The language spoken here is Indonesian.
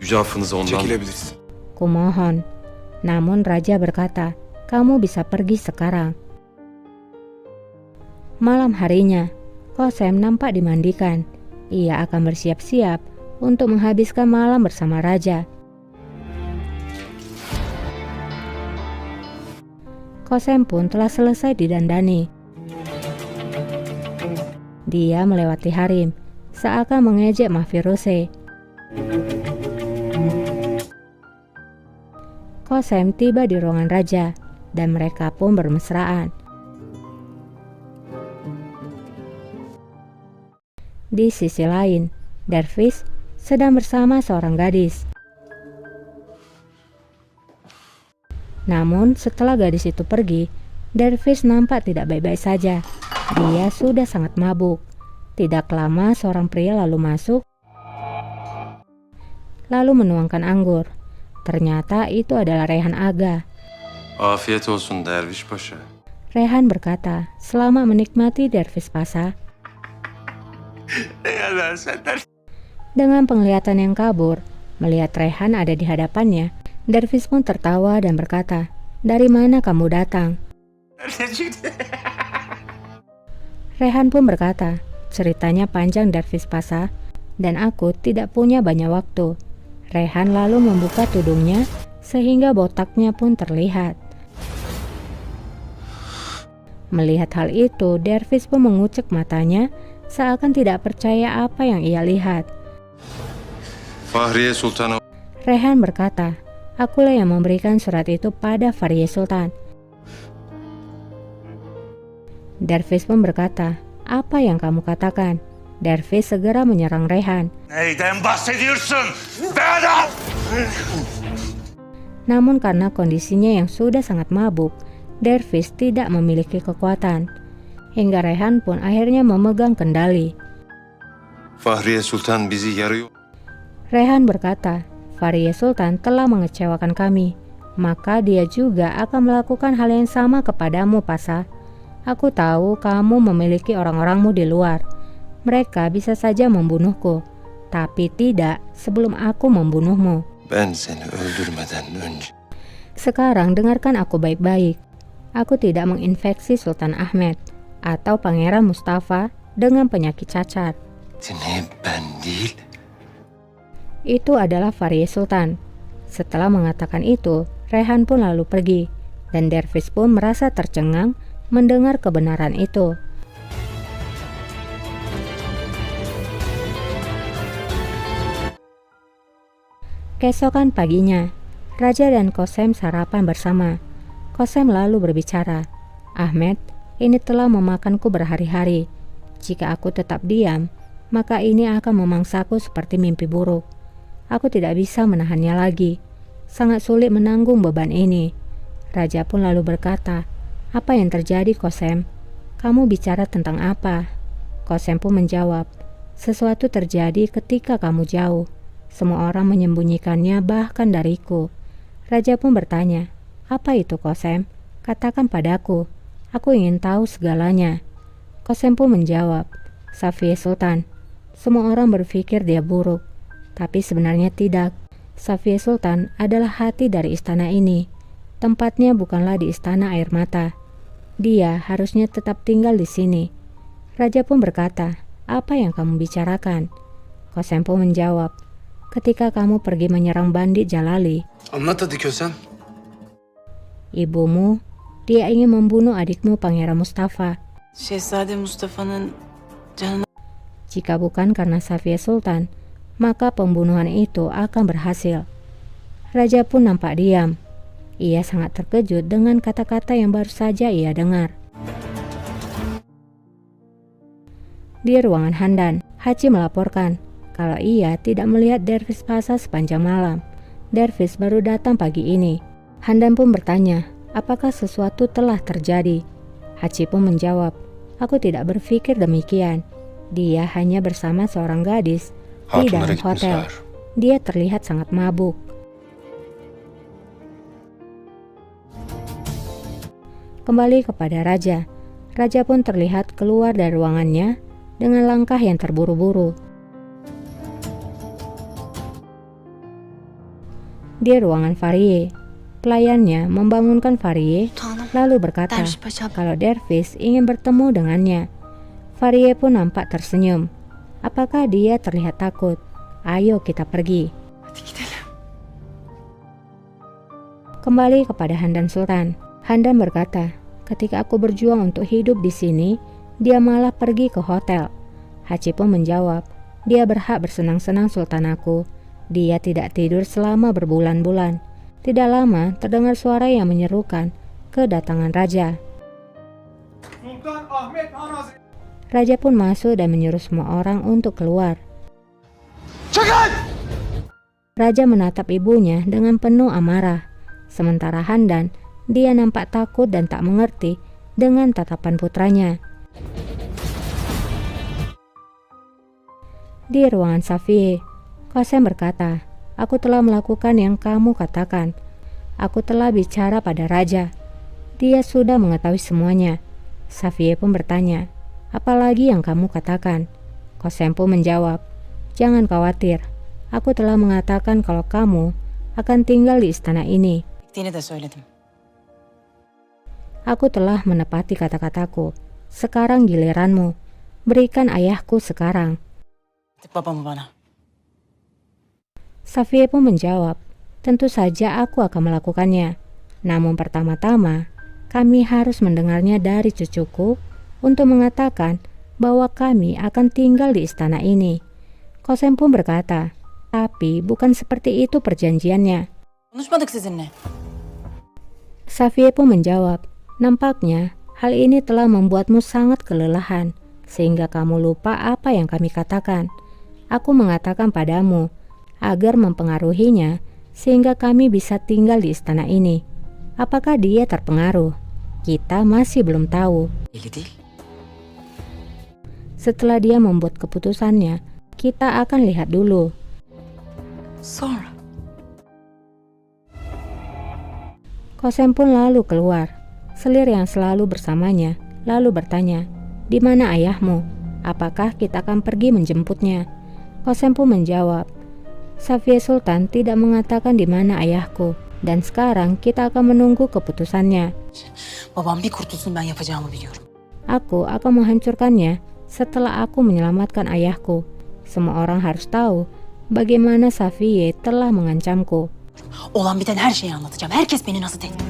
Yüce affınızı ondan... Çekilebilirsin. Kumohon. Namun raja berkata, kamu bisa pergi sekarang. Malam harinya, Kosem nampak dimandikan. Ia akan bersiap-siap untuk menghabiskan malam bersama raja. Kosem pun telah selesai didandani. Dia melewati Harim, seakan mengejek Mahfirose. Kosem tiba di ruangan raja, dan mereka pun bermesraan. Di sisi lain, Dervish sedang bersama seorang gadis. Namun setelah gadis itu pergi, Dervish nampak tidak baik-baik saja. Dia sudah sangat mabuk. Tidak lama seorang pria lalu masuk, lalu menuangkan anggur. Ternyata itu adalah Reyhan Aga. Afiyet olsun Derviş Paşa. Reyhan berkata, selamat menikmati Dervish Pasha. Dengan penglihatan yang kabur, melihat Reyhan ada di hadapannya, Dervish pun tertawa dan berkata, dari mana kamu datang? Reyhan pun berkata, ceritanya panjang Dervish Pasha, dan aku tidak punya banyak waktu. Reyhan lalu membuka tudungnya sehingga botaknya pun terlihat. Melihat hal itu, Dervish pun mengucek matanya seakan tidak percaya apa yang ia lihat. Fahriye Sultan... Reyhan berkata, akulah yang memberikan surat itu pada Fahriye Sultan. Dervish pun berkata, apa yang kamu katakan? Dervish segera menyerang Reyhan. Neyden bahsediyorsun? Beadab! Namun karena kondisinya yang sudah sangat mabuk, Dervish tidak memiliki kekuatan. Hingga Reyhan pun akhirnya memegang kendali. Fahriye Sultan bizi yarıyor. Reyhan berkata, Fahriye Sultan telah mengecewakan kami, maka dia juga akan melakukan hal yang sama kepadamu, Pasha. Aku tahu kamu memiliki orang-orangmu di luar. Mereka bisa saja membunuhku, tapi tidak sebelum aku membunuhmu. Ben seni öldürmeden önce... Sekarang dengarkan aku baik-baik. Aku tidak menginfeksi Sultan Ahmed atau Pangeran Mustafa dengan penyakit cacar. Seni ben değil. Itu adalah Fahriye Sultan. Setelah mengatakan itu, Reyhan pun lalu pergi, dan Dervish pun merasa tercengang mendengar kebenaran itu. Keesokan paginya, Raja dan Kosem sarapan bersama. Kosem lalu berbicara, Ahmed, ini telah memakanku berhari-hari. Jika aku tetap diam, maka ini akan memangsaku seperti mimpi buruk. Aku tidak bisa menahannya lagi. Sangat sulit menanggung beban ini. Raja pun lalu berkata, apa yang terjadi, Kosem? Kamu bicara tentang apa? Kosem pun menjawab, sesuatu terjadi ketika kamu jauh. Semua orang menyembunyikannya bahkan dariku. Raja pun bertanya, apa itu, Kosem? Katakan padaku, aku ingin tahu segalanya. Kosem pun menjawab, Safiye Sultan, semua orang berpikir dia buruk, tapi sebenarnya tidak. Safiye Sultan adalah hati dari istana ini. Tempatnya bukanlah di istana air mata. Dia harusnya tetap tinggal di sini. Raja pun berkata, apa yang kamu bicarakan? Kosem pun menjawab, ketika kamu pergi menyerang bandit Jalali. Anlat hadi Kösem. Ibumu, dia ingin membunuh adikmu Pangeran Mustafa. Şehzade Mustafa'nın canına... Jika bukan karena Safiye Sultan, maka pembunuhan itu akan berhasil. Raja pun nampak diam. Ia sangat terkejut dengan kata-kata yang baru saja ia dengar. Di ruangan Handan, Haji melaporkan kalau ia tidak melihat Dervish Pasha sepanjang malam. Dervish baru datang pagi ini. Handan pun bertanya, apakah sesuatu telah terjadi? Haji pun menjawab, aku tidak berpikir demikian. Dia hanya bersama seorang gadis di dalam hotel. Dia terlihat sangat mabuk. Kembali kepada Raja. Raja pun terlihat keluar dari ruangannya dengan langkah yang terburu-buru. Di ruangan Fahriye, pelayannya membangunkan Fahriye Sultanım. lalu berkata Derviş Paşa. kalau Dervish ingin bertemu dengannya. Fahriye pun nampak tersenyum. Apakah dia terlihat takut? Ayo kita pergi. Hadi gidelim. Kembali kepada Handan Sultan. Handan berkata, ketika aku berjuang untuk hidup di sini, dia malah pergi ke hotel. Haci pun menjawab, dia berhak bersenang-senang Sultan aku. Dia tidak tidur selama berbulan-bulan. Tidak lama terdengar suara yang menyerukan kedatangan raja. Sultan Ahmet Han Hazretleri. Raja pun masuk dan menyuruh semua orang untuk keluar. Çıkın! Raja menatap ibunya dengan penuh amarah. Sementara Handan, dia nampak takut dan tak mengerti dengan tatapan putranya. Di ruangan Safiye, Qasem berkata, aku telah melakukan yang kamu katakan. Aku telah bicara pada raja. Dia sudah mengetahui semuanya. Safiye pun bertanya, apalagi yang kamu katakan? Qasem pun menjawab, jangan khawatir. Aku telah mengatakan kalau kamu akan tinggal di istana ini. Gittiğini de söyledim. Aku telah menepati kata-kataku. Sekarang giliranmu. Berikan ayahku sekarang. Tık babamı bana. Safiye pun menjawab, tentu saja aku akan melakukannya. Namun pertama-tama, kami harus mendengarnya dari cucuku untuk mengatakan bahwa kami akan tinggal di istana ini. Qasem pun berkata, tapi bukan seperti itu perjanjiannya. Konuşmadık sizinle. Safiye pun menjawab, nampaknya hal ini telah membuatmu sangat kelelahan, sehingga kamu lupa apa yang kami katakan. Aku mengatakan padamu, agar mempengaruhinya, sehingga kami bisa tinggal di istana ini. Apakah dia terpengaruh? Kita masih belum tahu. Belli değil. Setelah dia membuat keputusannya, kita akan lihat dulu. Sonra. Qasem pun lalu keluar. Selir yang selalu bersamanya lalu bertanya, di mana ayahmu? Apakah kita akan pergi menjemputnya? Qasem pun menjawab, Safiye Sultan tidak mengatakan di mana ayahku, dan sekarang kita akan menunggu keputusannya. Babam bir kurtulsun, ben yapacağımı biliyorum. Aku akan menghancurkannya setelah aku menyelamatkan ayahku. Semua orang harus tahu bagaimana Safiye telah mengancamku. Olan biten her şeyi anlatacağım. Herkes beni nasıl tehdit...